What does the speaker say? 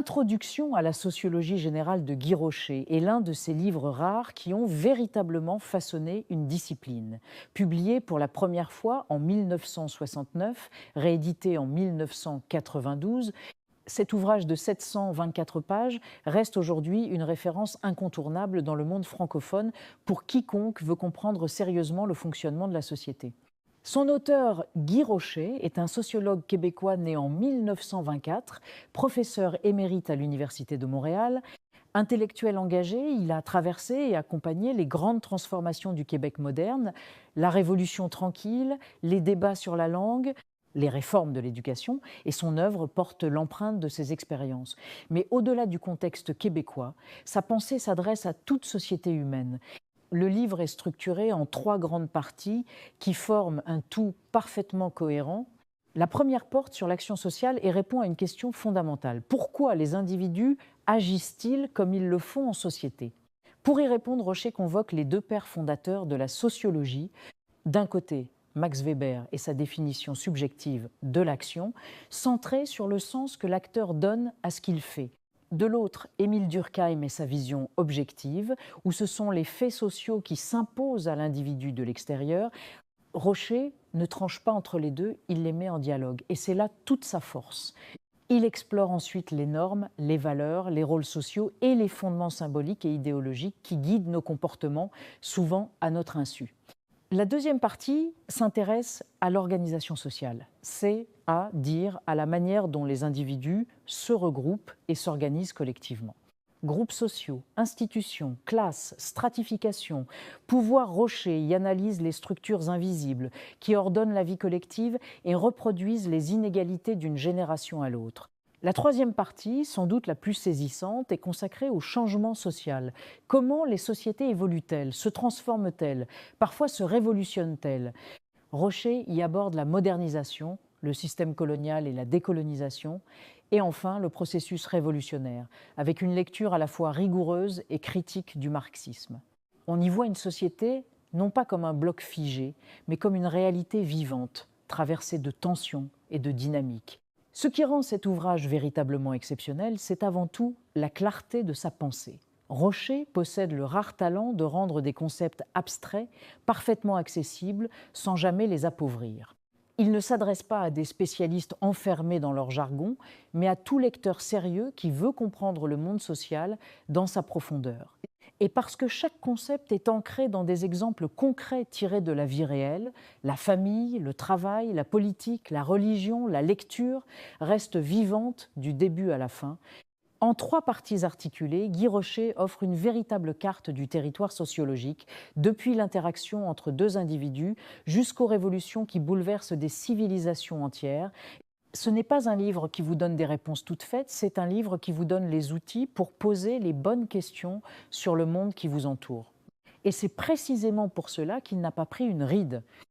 Introduction à la sociologie générale de Guy Rocher est l'un de ces livres rares qui ont véritablement façonné une discipline. Publié pour la première fois en 1969, réédité en 1992, cet ouvrage de 724 pages reste aujourd'hui une référence incontournable dans le monde francophone pour quiconque veut comprendre sérieusement le fonctionnement de la société. Son auteur, Guy Rocher, est un sociologue québécois né en 1924, professeur émérite à l'Université de Montréal. Intellectuel engagé, il a traversé et accompagné les grandes transformations du Québec moderne, la Révolution tranquille, les débats sur la langue, les réformes de l'éducation, et son œuvre porte l'empreinte de ces expériences. Mais au-delà du contexte québécois, sa pensée s'adresse à toute société humaine. Le livre est structuré en 3 grandes parties qui forment un tout parfaitement cohérent. La première porte sur l'action sociale et répond à une question fondamentale. Pourquoi les individus agissent-ils comme ils le font en société? Pour y répondre, Rocher convoque les 2 pères fondateurs de la sociologie. D'un côté, Max Weber et sa définition subjective de l'action, centrée sur le sens que l'acteur donne à ce qu'il fait. De l'autre, Émile Durkheim et sa vision objective, où ce sont les faits sociaux qui s'imposent à l'individu de l'extérieur. Rocher ne tranche pas entre les deux, il les met en dialogue. Et c'est là toute sa force. Il explore ensuite les normes, les valeurs, les rôles sociaux et les fondements symboliques et idéologiques qui guident nos comportements, souvent à notre insu. La deuxième partie s'intéresse à l'organisation sociale, c'est-à-dire à la manière dont les individus se regroupent et s'organisent collectivement. Groupes sociaux, institutions, classes, stratification, pouvoir. Rocher y analyse les structures invisibles qui ordonnent la vie collective et reproduisent les inégalités d'une génération à l'autre. La troisième partie, sans doute la plus saisissante, est consacrée au changement social. Comment les sociétés évoluent-elles, se transforment-elles, parfois se révolutionnent-elles? Rocher y aborde la modernisation, le système colonial et la décolonisation, et enfin le processus révolutionnaire, avec une lecture à la fois rigoureuse et critique du marxisme. On y voit une société non pas comme un bloc figé, mais comme une réalité vivante, traversée de tensions et de dynamiques. Ce qui rend cet ouvrage véritablement exceptionnel, c'est avant tout la clarté de sa pensée. Rocher possède le rare talent de rendre des concepts abstraits parfaitement accessibles sans jamais les appauvrir. Il ne s'adresse pas à des spécialistes enfermés dans leur jargon, mais à tout lecteur sérieux qui veut comprendre le monde social dans sa profondeur. Et parce que chaque concept est ancré dans des exemples concrets tirés de la vie réelle, la famille, le travail, la politique, la religion, la lecture restent vivantes du début à la fin. En 3 parties articulées, Guy Rocher offre une véritable carte du territoire sociologique, depuis l'interaction entre 2 individus jusqu'aux révolutions qui bouleversent des civilisations entières. Ce n'est pas un livre qui vous donne des réponses toutes faites, c'est un livre qui vous donne les outils pour poser les bonnes questions sur le monde qui vous entoure. Et c'est précisément pour cela qu'il n'a pas pris une ride.